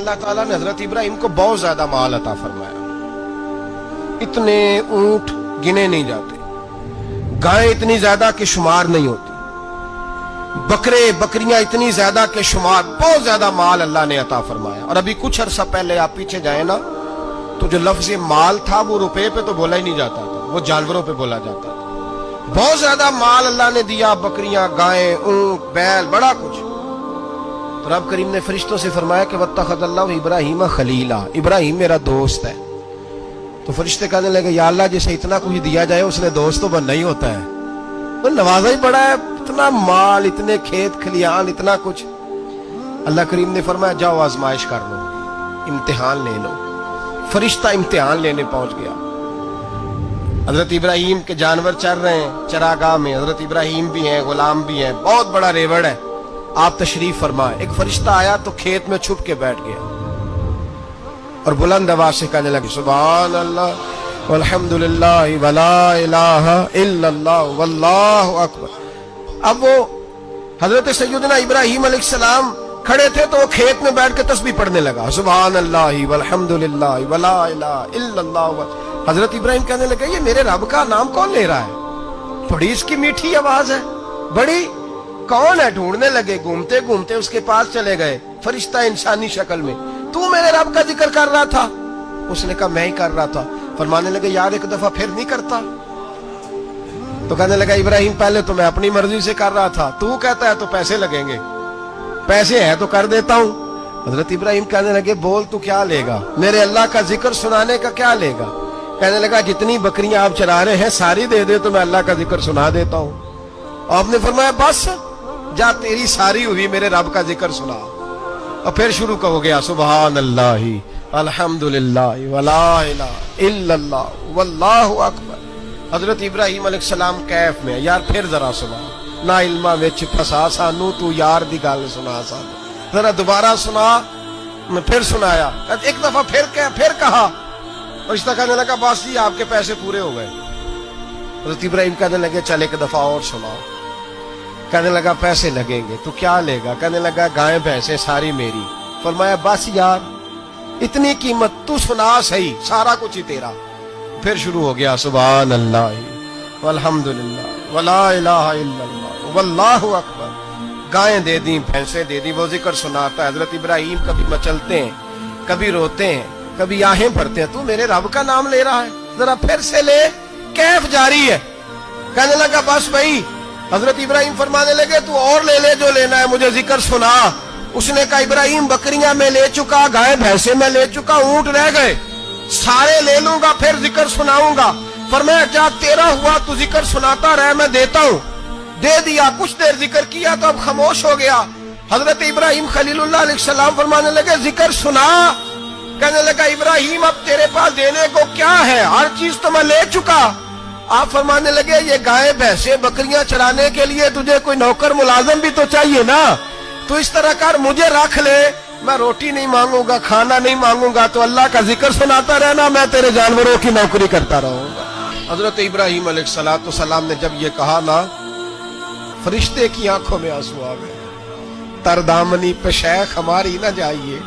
اللہ تعالیٰ نے حضرت ابراہیم کو بہت زیادہ مال عطا فرمایا. اتنے اونٹ گنے نہیں جاتے، گائیں اتنی زیادہ کہ شمار نہیں ہوتی، بکرے بکریاں اتنی زیادہ کہ شمار، بہت زیادہ مال اللہ نے عطا فرمایا. اور ابھی کچھ عرصہ پہلے آپ پیچھے جائیں نا تو جو لفظ مال تھا وہ روپے پہ تو بولا ہی نہیں جاتا تھا، وہ جانوروں پہ بولا جاتا تھا. بہت زیادہ مال اللہ نے دیا، بکریاں، گائیں، اونٹ، بیل، بڑا کچھ. تو رب کریم نے فرشتوں سے فرمایا کہ واتخذ اللہ ابراہیم خلیلا، ابراہیم میرا دوست ہے. تو فرشتے کہنے لگے یا اللہ جسے اتنا کچھ دیا جائے اس نے دوست تو بننا ہی ہوتا ہے، وہ نوازا ہی بڑا ہے، اتنا مال، اتنے کھیت کھلیان، اتنا کچھ. اللہ کریم نے فرمایا جاؤ آزمائش کر لو، امتحان لے لو. فرشتہ امتحان لینے پہنچ گیا. حضرت ابراہیم کے جانور چر رہے ہیں چراگاہ میں، حضرت ابراہیم بھی ہیں، غلام بھی ہیں، بہت بڑا ریوڑ ہے. آپ تشریف فرمائے. ایک فرشتہ آیا تو کھیت میں چھپ کے بیٹھ گیا اور بلند آواز سے کہنے لگے سبحان اللہ والحمدللہ ولا الہ الا اللہ واللہ اکبر. اب وہ حضرت سیدنا ابراہیم علیہ السلام کھڑے تھے تو وہ کھیت میں بیٹھ کے تسبیح پڑھنے لگا سبحان اللہ والحمدللہ ولا الہ الا اللہ. حضرت ابراہیم کہنے لگے یہ میرے رب کا نام کون لے رہا ہے؟ بڑی اس کی میٹھی آواز ہے، بڑی، کون ہے؟ ڈھونڈنے لگے، گھومتے گھومتے اس کے پاس چلے گئے. فرشتہ انسانی شکل میں، تو میرے رب کا ذکر کر رہا تھا؟ اس نے کہا میں ہی کر رہا تھا. فرمانے لگے یار ایک دفعہ پھر نہیں کرتا؟ تو کہنے لگا ابراہیم پہلے تو میں اپنی مرضی سے کر رہا تھا، تو کہتا ہے تو پیسے لگیں گے، پیسے ہیں تو کر دیتا ہوں. حضرت ابراہیم کہنے لگے بول تو کیا لے گا؟ میرے اللہ کا ذکر سنانے کا کیا لے گا؟ کہنے لگا جتنی بکریاں آپ چرا رہے ہیں ساری دے دے تو میں اللہ کا ذکر سنا دیتا ہوں. آپ نے فرمایا بس جا تیری ساری ہوئی، میرے رب کا ذکر سنا. اور پھر شروع ہو گیا سبحان اللہ الحمدللہ ولا الہ الا اللہ واللہ اکبر. حضرت ابراہیم علیہ السلام کیف میں یار پھر ذرا سنا، نا علما وچ پھسا سانو تو یار دی گل سنا سانو، ذرا دوبارہ سنا. میں پھر سنایا، ایک دفعہ پھر کہا. فرشتہ کہنے لگا بس جی آپ کے پیسے پورے ہو گئے. حضرت ابراہیم کہنے لگے چل ایک دفعہ اور سناؤ. کہنے لگا پیسے لگیں گے. تو کیا لے گا؟ کہنے لگا گائیں بھینسیں ساری میری. فرمایا بس یار اتنی قیمت، تو سنا صحیح، سارا کچھ ہی تیرا. پھر شروع ہو گیا سبحان اللہ والحمدللہ ولا الہ الا اللہ واللہ اکبر. گائیں دے دیں، بھینسیں دے دیں، وہ ذکر سناتا ہے. حضرت ابراہیم کبھی مچلتے ہیں، کبھی روتے ہیں، کبھی آہیں بھرتے ہیں. تو میرے رب کا نام لے رہا ہے، ذرا پھر سے لے. کیف جاری ہے. کہنے لگا بس بھائی. حضرت ابراہیم فرمانے لگے تو اور لے لے جو لینا ہے، مجھے ذکر سنا. اس نے کہا ابراہیم بکریاں میں لے چکا، گائے بھینسیں میں لے چکا، اونٹ رہ گئے، سارے لے لوں گا پھر ذکر سناؤں گا. فرمایا جا تیرا ہوا تو ذکر سناتا رہ، میں دیتا ہوں. دے دیا. کچھ دیر ذکر کیا تو اب خاموش ہو گیا. حضرت ابراہیم خلیل اللہ علیہ السلام فرمانے لگے ذکر سنا. کہنے لگا ابراہیم اب تیرے پاس دینے کو کیا ہے؟ ہر چیز تو میں لے چکا. آپ فرمانے لگے یہ گائے بھینسیں بکریاں چرانے کے لیے تجھے کوئی نوکر ملازم بھی تو چاہیے نا. تو اس طرح کر مجھے رکھ لے، میں روٹی نہیں مانگوں گا، کھانا نہیں مانگوں گا، تو اللہ کا ذکر سناتا رہنا، میں تیرے جانوروں کی نوکری کرتا رہوں گا. حضرت ابراہیم علیہ السلام نے جب یہ کہا نا فرشتے کی آنکھوں میں آنسو آ گئے. تر دامنی پہ شیخ ہماری نہ جائیے،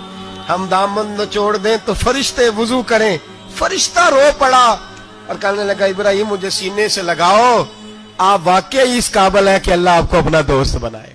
ہم دامن نچوڑ دیں تو فرشتے وضو کریں. فرشتہ رو پڑا اور کہنے لگا ابراہیم مجھے سینے سے لگاؤ، آپ واقعی اس قابل ہے کہ اللہ آپ کو اپنا دوست بنائے.